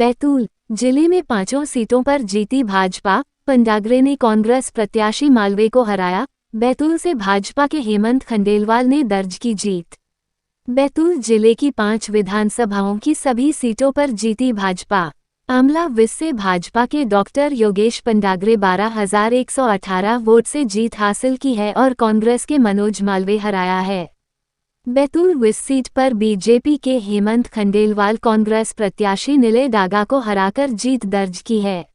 बैतूल जिले में 5 सीटों पर जीती भाजपा। पंडागरे ने कांग्रेस प्रत्याशी मालवे को हराया। बैतूल से भाजपा के हेमंत खंडेलवाल ने दर्ज की जीत। बैतूल जिले की 5 विधानसभाओं की सभी सीटों पर जीती भाजपा। आमला विस से भाजपा के डॉक्टर योगेश पंडागरे 12,118 वोट से जीत हासिल की है और कांग्रेस के मनोज मालवे हराया है। बैतूल विस सीट पर बीजेपी के हेमंत खंडेलवाल कांग्रेस प्रत्याशी निलय डागा को हराकर जीत दर्ज की है।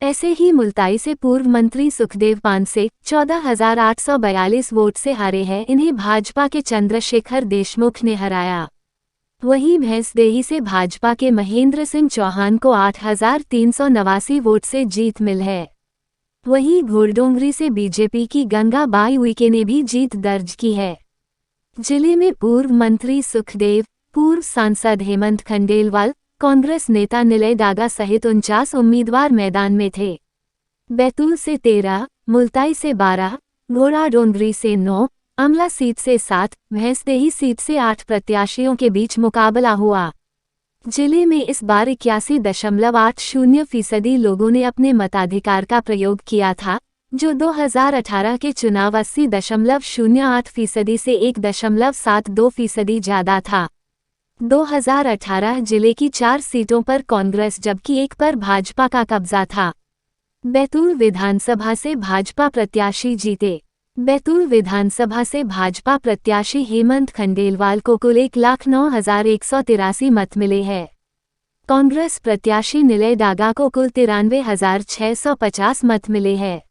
ऐसे ही मुल्ताई से पूर्व मंत्री सुखदेव पानसे 14,842 वोट से हारे हैं। इन्हें भाजपा के चंद्रशेखर देशमुख ने हराया। वहीं भैंसदेही से भाजपा के महेंद्र सिंह चौहान को 8,389 वोट से जीत मिल है। वहीं घोड़डोंगरी से बीजेपी की गंगा बाई उइके ने भी जीत दर्ज की है। जिले में पूर्व मंत्री सुखदेव, पूर्व सांसद हेमंत खंडेलवाल, कांग्रेस नेता निलय डागा सहित 49 उम्मीदवार मैदान में थे। बैतूल से 13, मुल्ताई से 12, घोड़ाडोंगरी से 9, आमला सीट से 7, भैंसदेही सीट से 8 प्रत्याशियों के बीच मुकाबला हुआ। जिले में इस बार 81.80% लोगों ने अपने मताधिकार का प्रयोग किया था, जो 2018 के चुनाव 80.08% से 1.72% ज्यादा था। 2018 जिले की 4 सीटों पर कांग्रेस जबकि 1 पर भाजपा का कब्जा था। बैतूल विधानसभा से भाजपा प्रत्याशी जीते। बैतूल विधानसभा से भाजपा प्रत्याशी हेमंत खंडेलवाल को कुल 1,09,183 मत मिले हैं। कांग्रेस प्रत्याशी निलय डागा को कुल 93,650 मत मिले हैं।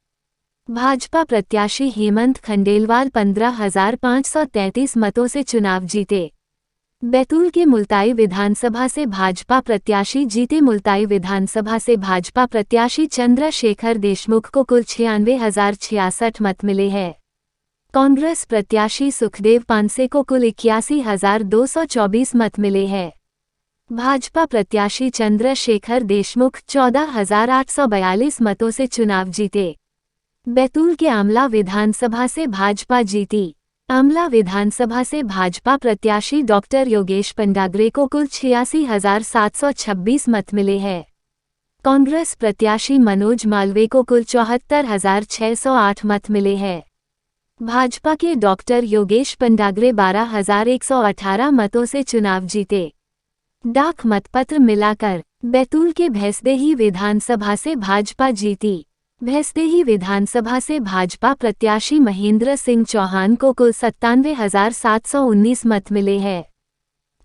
भाजपा प्रत्याशी हेमंत खंडेलवाल 15,533 मतों से चुनाव जीते। बैतूल के मुल्ताई विधानसभा से भाजपा प्रत्याशी जीते। मुल्ताई विधानसभा से भाजपा प्रत्याशी चंद्रशेखर देशमुख को कुल 96,066 मत मिले हैं। कांग्रेस प्रत्याशी सुखदेव पानसे को कुल 81,224 मत मिले हैं। भाजपा प्रत्याशी चंद्रशेखर देशमुख 14,842 मतों से चुनाव जीते। बैतूल के आमला विधानसभा से भाजपा जीती। आमला विधानसभा से भाजपा प्रत्याशी डॉक्टर योगेश पंडागरे को कुल 86,726 मत मिले हैं। कांग्रेस प्रत्याशी मनोज मालवे को कुल 74,608 मत मिले हैं। भाजपा के डॉक्टर योगेश पंडागरे 12,118 मतों से चुनाव जीते। डाक मतपत्र मिलाकर बैतूल के भैंसदेही विधानसभा से भाजपा जीती। भैंसदेही विधानसभा से भाजपा प्रत्याशी महेंद्र सिंह चौहान को कुल 97,719 मत मिले हैं।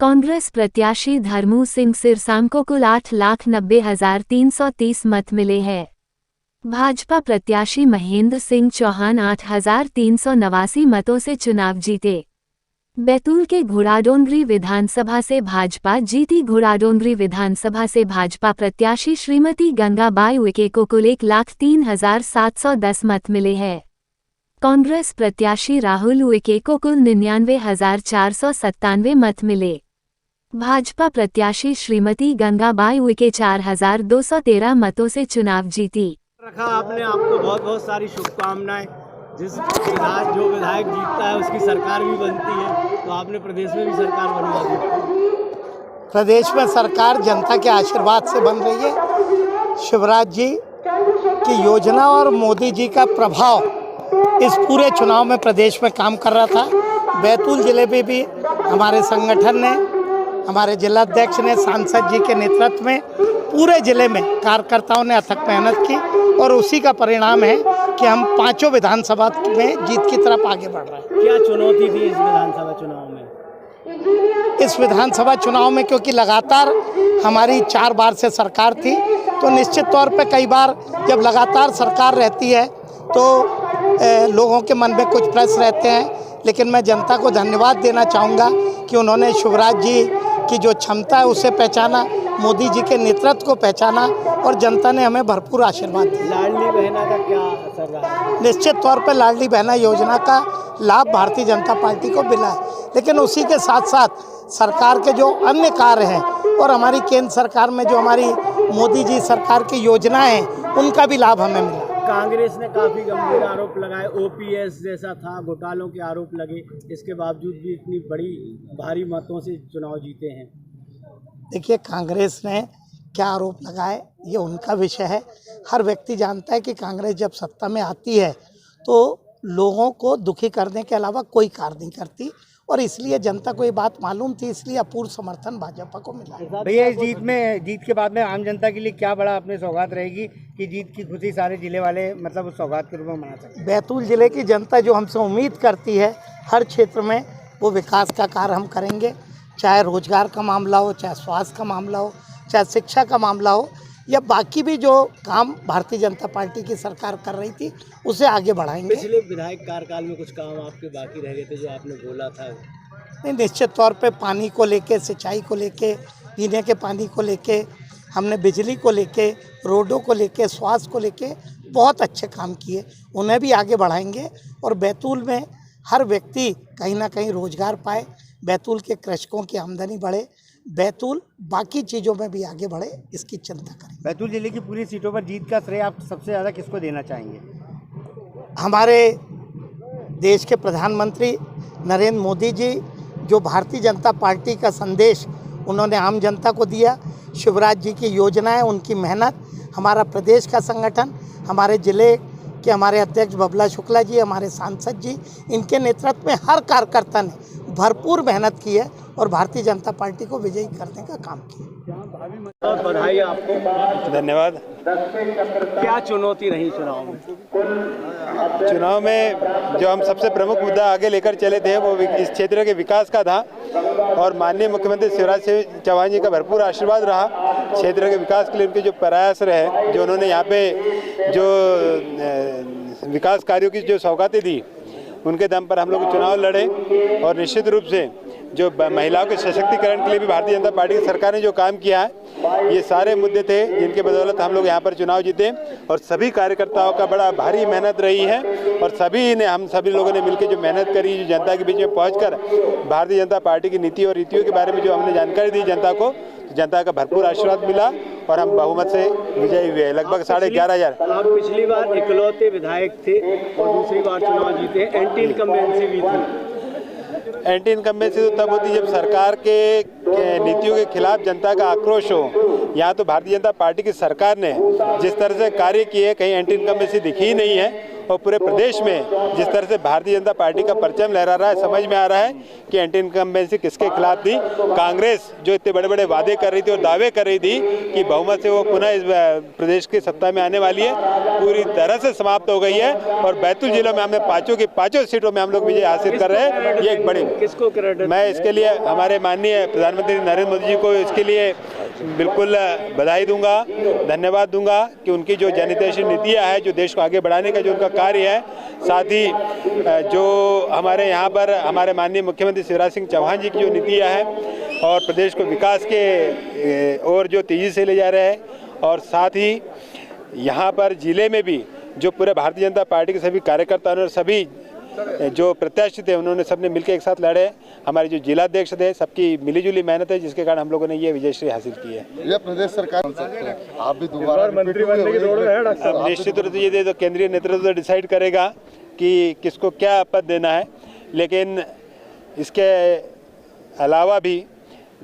कांग्रेस प्रत्याशी धर्मू सिंह सिरसाम को कुल 8,90,330 मत मिले हैं। भाजपा प्रत्याशी महेंद्र सिंह चौहान 8,389 मतों से चुनाव जीते। बैतूल के घोड़ाडोंगरी विधानसभा से भाजपा जीती। घोड़ाडोंगरी विधानसभा से भाजपा प्रत्याशी श्रीमती गंगा बाई उइके को कुल 1,03,710 मत मिले हैं। कांग्रेस प्रत्याशी राहुल उइके को कुल 99,497 मत मिले। भाजपा प्रत्याशी श्रीमती गंगा बाई उइके 4,213 मतों से चुनाव जीती। रखा आपने, आपको बहुत बहुत सारी शुभकामनाएं। जो विधायक जीतता है उसकी सरकार भी बनती है, तो आपने प्रदेश में भी सरकार बनवा दी। प्रदेश में सरकार जनता के आशीर्वाद से बन रही है। शिवराज जी की योजना और मोदी जी का प्रभाव इस पूरे चुनाव में प्रदेश में काम कर रहा था। बैतूल जिले में भी हमारे संगठन ने, हमारे जिलाध्यक्ष ने, सांसद जी के नेतृत्व में पूरे जिले में कार्यकर्ताओं ने अथक मेहनत की और उसी का परिणाम है कि हम 5 विधानसभा में जीत की तरफ आगे बढ़ रहे हैं। क्या चुनौती थी इस विधानसभा चुनाव में? इस विधानसभा चुनाव में क्योंकि लगातार हमारी 4 बार से सरकार थी, तो निश्चित तौर पे कई बार जब लगातार सरकार रहती है तो लोगों के मन में कुछ प्रश्न रहते हैं। लेकिन मैं जनता को धन्यवाद देना चाहूँगा कि उन्होंने शिवराज जी की जो क्षमता है उसे पहचाना, मोदी जी के नेतृत्व को पहचाना और जनता ने हमें भरपूर आशीर्वाद दिया। लाडली बहना का क्या असर रहा? निश्चित तौर पर लाडली बहना योजना का लाभ भारतीय जनता पार्टी को मिला है, लेकिन उसी के साथ साथ सरकार के जो अन्य कार्य हैं और हमारी केंद्र सरकार में जो हमारी मोदी जी सरकार की योजनाएं हैं उनका भी लाभ हमें मिला। कांग्रेस ने काफ़ी गंभीर आरोप लगाए, ओपीएस जैसा था, घोटालों के आरोप लगे, इसके बावजूद भी इतनी बड़ी भारी मतों से चुनाव जीते हैं। देखिए, कांग्रेस ने क्या आरोप लगाए ये उनका विषय है। हर व्यक्ति जानता है कि कांग्रेस जब सत्ता में आती है तो लोगों को दुखी करने के अलावा कोई कार्य नहीं करती, और इसलिए जनता को ये बात मालूम थी, इसलिए अपूर्व समर्थन भाजपा को मिला। भैया इस जीत के बाद में आम जनता के लिए क्या बड़ा अपनी सौगात रहेगी कि जीत की खुशी सारे जिले वाले मतलब उस सौगात के रूप में मना सकें? बैतूल जिले की जनता जो हमसे उम्मीद करती है हर क्षेत्र में वो विकास का कार्य हम करेंगे, चाहे रोजगार का मामला हो, चाहे स्वास्थ्य का मामला हो, चाहे शिक्षा का मामला हो, या बाकी भी जो काम भारतीय जनता पार्टी की सरकार कर रही थी उसे आगे बढ़ाएंगे। पिछले विधायक कार्यकाल में कुछ काम आपके बाकी रह गए थे जो आपने बोला था? नहीं, निश्चित तौर पे पानी को लेके, सिंचाई को लेके, पीने के पानी को लेके, हमने बिजली को लेके, रोडों को लेके, स्वास्थ्य को लेके बहुत अच्छे काम किए, उन्हें भी आगे बढ़ाएंगे। और बैतूल में हर व्यक्ति कहीं ना कहीं रोजगार पाए, बैतूल के कृषकों की आमदनी बढ़े, बैतूल बाकी चीज़ों में भी आगे बढ़े, इसकी चिंता करें। बैतूल जिले की पूरी सीटों पर जीत का श्रेय आप सबसे ज़्यादा किसको देना चाहेंगे? हमारे देश के प्रधानमंत्री नरेंद्र मोदी जी, जो भारतीय जनता पार्टी का संदेश उन्होंने आम जनता को दिया, शिवराज जी की योजनाएं, उनकी मेहनत, हमारा प्रदेश का संगठन, हमारे ज़िले के हमारे अध्यक्ष बबला शुक्ला जी, हमारे सांसद जी, इनके नेतृत्व में हर कार्यकर्ता ने भरपूर मेहनत की है और भारतीय जनता पार्टी को विजयी करने का काम किया। बहुत बधाई आपको। धन्यवाद। क्या चुनौती रही चुनाव में? चुनाव में जो हम सबसे प्रमुख मुद्दा आगे लेकर चले थे वो इस क्षेत्र के विकास का था, और माननीय मुख्यमंत्री शिवराज सिंह चौहान जी का भरपूर आशीर्वाद रहा क्षेत्र के विकास के लिए। उनके जो प्रयास रहे, जो उन्होंने यहाँ पे जो विकास कार्यों की जो सौगातें दी, उनके दम पर हम लोग चुनाव लड़े। और निश्चित रूप से जो महिलाओं के सशक्तिकरण के लिए भी भारतीय जनता पार्टी की सरकार ने जो काम किया है, ये सारे मुद्दे थे जिनके बदौलत हम लोग यहाँ पर चुनाव जीते। और सभी कार्यकर्ताओं का बड़ा भारी मेहनत रही है, और हम सभी लोगों ने मिलकर जो मेहनत करी, जो जनता के बीच में पहुंचकर भारतीय जनता पार्टी की नीति और रीतियों के बारे में जो हमने जानकारी दी जनता को, तो जनता का भरपूर आशीर्वाद मिला और हम बहुमत से विजयी हुए, लगभग 11,500। आप पिछली बार इकलौते विधायक थे और दूसरी बार चुनाव जीते, एंटी इनकम्बेंसी भी थी। एंटी इनकम्बेंसी तो तब होती जब सरकार के नीतियों के खिलाफ जनता का आक्रोश हो। यहाँ तो भारतीय जनता पार्टी की सरकार ने जिस तरह से कार्य किए, कहीं एंटी इनकम्बेंसी दिखी ही नहीं है। और पूरे प्रदेश में जिस तरह से भारतीय जनता पार्टी का परचम लहरा रहा है, समझ में आ रहा है कि एंटी इनकम्बेंसी किसके खिलाफ थी। कांग्रेस जो इतने बड़े बड़े वादे कर रही थी और दावे कर रही थी कि बहुमत से वो पुनः इस प्रदेश की सत्ता में आने वाली है, पूरी तरह से समाप्त हो गई है। और बैतूल जिलों में हमने पांचों सीटों में हम लोग विजय हासिल कर रहे हैं। ये एक बड़ी, किसको क्रेडिट? मैं इसके लिए हमारे माननीय प्रधानमंत्री नरेंद्र मोदी जी को इसके लिए बिल्कुल बधाई दूंगा, धन्यवाद दूंगा कि उनकी जो जनहितैषी नीतियाँ है, जो देश को आगे बढ़ाने का जो उनका कार्य है, साथ ही जो हमारे यहाँ पर हमारे माननीय मुख्यमंत्री शिवराज सिंह चौहान जी की जो नीतियाँ है और प्रदेश को विकास के और जो तेज़ी से ले जा रहे हैं, और साथ ही यहाँ पर जिले में भी जो पूरे भारतीय जनता पार्टी के सभी कार्यकर्ताओं और सभी जो प्रत्याशी थे, उन्होंने सबने मिलकर एक साथ लड़े। हमारे जो जिलाध्यक्ष थे, सबकी मिलीजुली मेहनत है, जिसके कारण हम लोगों ने ये विजयश्री हासिल की है। यह प्रदेश सरकार आप भी दोबारा मंत्री बनने की दौड़ में है डॉक्टर साहब। निश्चित रूप से ये तो केंद्रीय नेतृत्व डिसाइड करेगा कि किसको क्या पद देना है, लेकिन इसके अलावा भी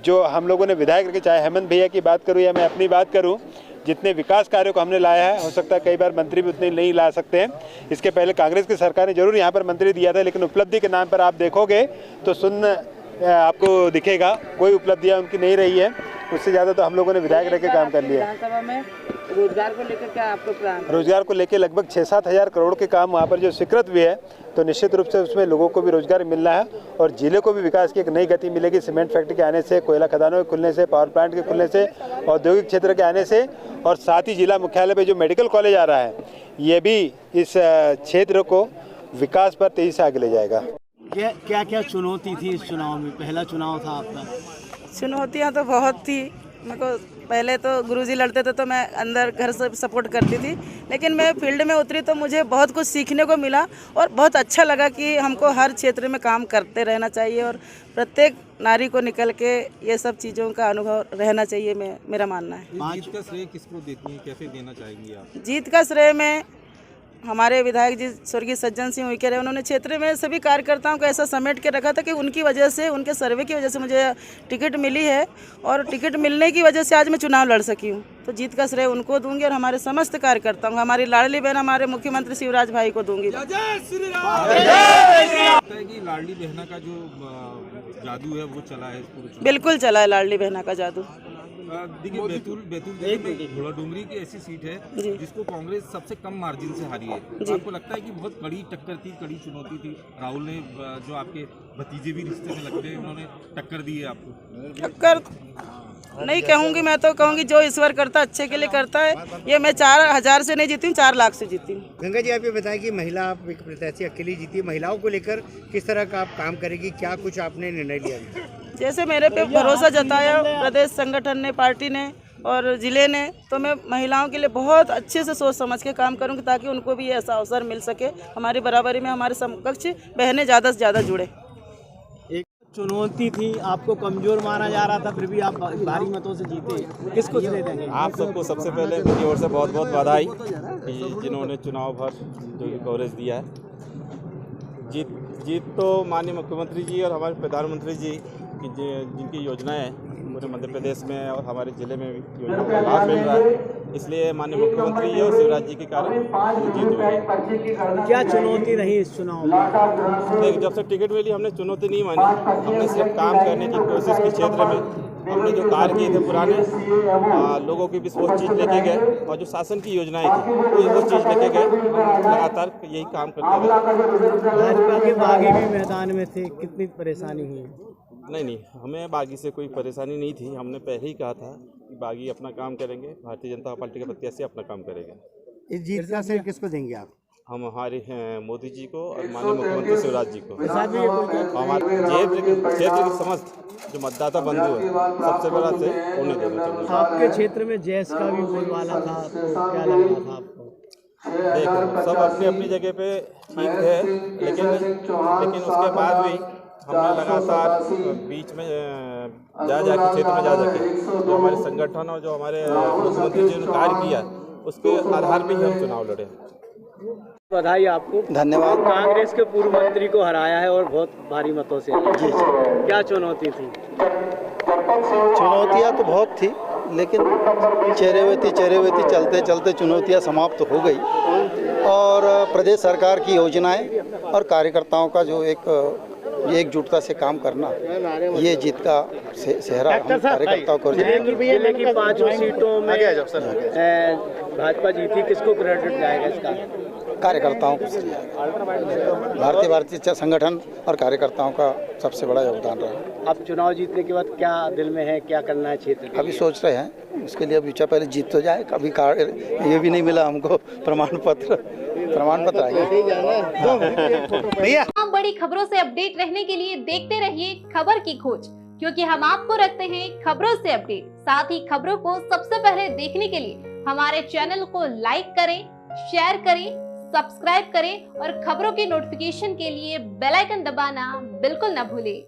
जो हम लोगों ने विधायक रखे, चाहे हेमंत भैया की बात करूँ या मैं अपनी बात करूँ, जितने विकास कार्यों को हमने लाया है, हो सकता है कई बार मंत्री भी उतने नहीं ला सकते हैं। इसके पहले कांग्रेस की सरकार ने जरूर यहाँ पर मंत्री दिया था, लेकिन उपलब्धि के नाम पर आप देखोगे तो आपको दिखेगा कोई उपलब्धियाँ उनकी नहीं रही है। उससे ज़्यादा तो हम लोगों ने विधायक रह के काम कर लिया। विधानसभा में रोजगार को लेकर क्या आपको प्लान? रोजगार को लेकर लगभग 6-7 हज़ार करोड़ के काम वहाँ पर जो स्वीकृत हुए है, तो निश्चित रूप से उसमें लोगों को भी रोजगार मिलना है और जिले को भी विकास की एक नई गति मिलेगी। सीमेंट फैक्ट्री के आने से, कोयला खदानों के खुलने से, पावर प्लांट के खुलने से, औद्योगिक क्षेत्र के आने से, और साथ ही जिला मुख्यालय पे जो मेडिकल कॉलेज आ रहा है, ये भी इस क्षेत्र को विकास पर तेजी से आगे ले जाएगा। क्या क्या चुनौती थी इस चुनाव में? पहला चुनाव था आपका। चुनौतियाँ तो बहुत थी। मेरे को पहले तो गुरुजी लड़ते थे तो मैं अंदर घर से सपोर्ट करती थी, लेकिन मैं फील्ड में उतरी तो मुझे बहुत कुछ सीखने को मिला और बहुत अच्छा लगा कि हमको हर क्षेत्र में काम करते रहना चाहिए और प्रत्येक नारी को निकल के ये सब चीज़ों का अनुभव रहना चाहिए, मेरा मानना है। जीत का श्रेय किसको देती हैं, कैसे देना चाहेंगी आप? जीत का श्रेय मैं हमारे विधायक जी स्वर्गीय सज्जन सिंह उइके रहे, उन्होंने क्षेत्र में सभी कार्यकर्ताओं को ऐसा समेट के रखा था कि उनकी वजह से, उनके सर्वे की वजह से मुझे टिकट मिली है और टिकट मिलने की वजह से आज मैं चुनाव लड़ सकी हूँ। तो जीत का श्रेय उनको दूंगी और हमारे समस्त कार्यकर्ताओं को, हमारी लाडली बहन हमारे मुख्यमंत्री शिवराज भाई को दूंगी। कि लाडली बहना का जो जादू है वो चला है पूरे चुनाव। बिल्कुल चला है लाडली बहना का जादू। देखिए बैतूल जिले में घोड़ाडोंगरी की ऐसी सीट है जिसको कांग्रेस सबसे कम मार्जिन से हारी है। तो आपको लगता है कि बहुत कड़ी टक्कर थी, कड़ी चुनौती थी? राहुल ने जो आपके भतीजे भी रिश्ते में लगते हैं, उन्होंने टक्कर दी है आपको? टक्कर नहीं कहूँगी, मैं तो कहूँगी जो ईश्वर करता अच्छे के लिए करता है। ये मैं 4,000 से नहीं जीती हूँ, 4 लाख से जीती हूँ। गंगा जी, आप ये बताएं कि महिला आप एक प्रत्याशी अकेली जीती, महिलाओं को लेकर किस तरह का आप काम करेगी, क्या कुछ आपने निर्णय लिया? जैसे मेरे पे भरोसा जताया प्रदेश संगठन ने, पार्टी ने और ज़िले ने, तो मैं महिलाओं के लिए बहुत अच्छे से सोच समझ के काम करूँगी ताकि उनको भी ऐसा अवसर मिल सके। हमारी बराबरी में हमारे समकक्ष बहनें ज़्यादा से ज़्यादा जुड़े। एक चुनौती थी, आपको कमजोर माना जा रहा था, फिर भी आप भारी मतों से जीते, किसको श्रेय देंगे? आप सबको सबसे पहले मेरी ओर से बहुत बहुत बधाई कि जिन्होंने चुनाव भर जो कवरेज दिया है। जीत तो माननीय मुख्यमंत्री जी और हमारे प्रधानमंत्री जी की जिनकी योजनाएं हैं पूरे मध्य प्रदेश में और हमारे ज़िले में भी योजनाओं का लाभ मिल रहा है, इसलिए माननीय मुख्यमंत्री जी और शिवराज जी के कारण जीत हुई है। क्या चुनौती रही इस चुनाव में? देखिए, जब से टिकट मिली हमने चुनौती नहीं मानी, हमने सिर्फ काम करने की कोशिश की। क्षेत्र में हमने जो कार्य किए थे पुराने लोगों की भी वो चीज़ लेके गए और जो शासन की योजनाएं थी वो चीज़ लेके गए, लगातार यही काम करते गए। भाजपा के बागी भी मैदान में थे, कितनी परेशानी हुई? नहीं, हमें बागी से कोई परेशानी नहीं थी। हमने पहले ही कहा था कि बागी अपना काम करेंगे, भारतीय जनता पार्टी के प्रत्याशी अपना काम करेंगे। इस जीत का श्रेय किसको देंगे आप? हम हमारे मोदी जी को और माननीय मुख्यमंत्री शिवराज जी को, हमारे क्षेत्र की समस्त जो मतदाता बंधु है सबसे बड़ा से उन्हें देना चाहूँगा। आपके क्षेत्र में जैस का भी बोलबाला था, तो क्या लग रहा था आपको? देखो, सब अपनी अपनी जगह पे ठीक है, लेकिन उसके बाद भी हमने लगातार बीच में जाके क्षेत्र में जाके जो हमारे संगठन और जो हमारे मुख्यमंत्री जी ने कार्य किया उसके आधार पर ही हम चुनाव लड़े। बधाई आपको। धन्यवाद। कांग्रेस के पूर्व मंत्री को हराया है और बहुत भारी मतों से। जी, क्या चुनौती थी? चुनौतियाँ तो बहुत थी, लेकिन चेहरे चलते चलते चुनौतियाँ समाप्त हो गई और प्रदेश सरकार की योजनाएं और कार्यकर्ताओं का जो एकजुटता से काम करना, ये जीत का सेहरा हम कार्यकर्ताओं को। जिले की 5 सीटों में भाजपा जीती, किसको क्रेडिट जाएगा इसका? कार्यकर्ताओं को भारतीय संगठन और कार्यकर्ताओं का सबसे बड़ा योगदान रहा। अब चुनाव जीतने के बाद क्या दिल में है, क्या करना है क्षेत्र? अभी सोच रहे हैं, उसके लिए अभी पहले जीत तो जाए। कभी ये भी नहीं मिला हमको प्रमाण पत्र भैया। बड़ी खबरों से अपडेट रहने के लिए देखते रहिए खबर की खोज, क्योंकि हम आपको रखते हैं खबरों से अपडेट। साथ ही खबरों को सबसे पहले देखने के लिए हमारे चैनल को लाइक करें, शेयर करें, सब्सक्राइब करें और खबरों की नोटिफिकेशन के लिए बेल आइकन दबाना बिल्कुल न भूलें।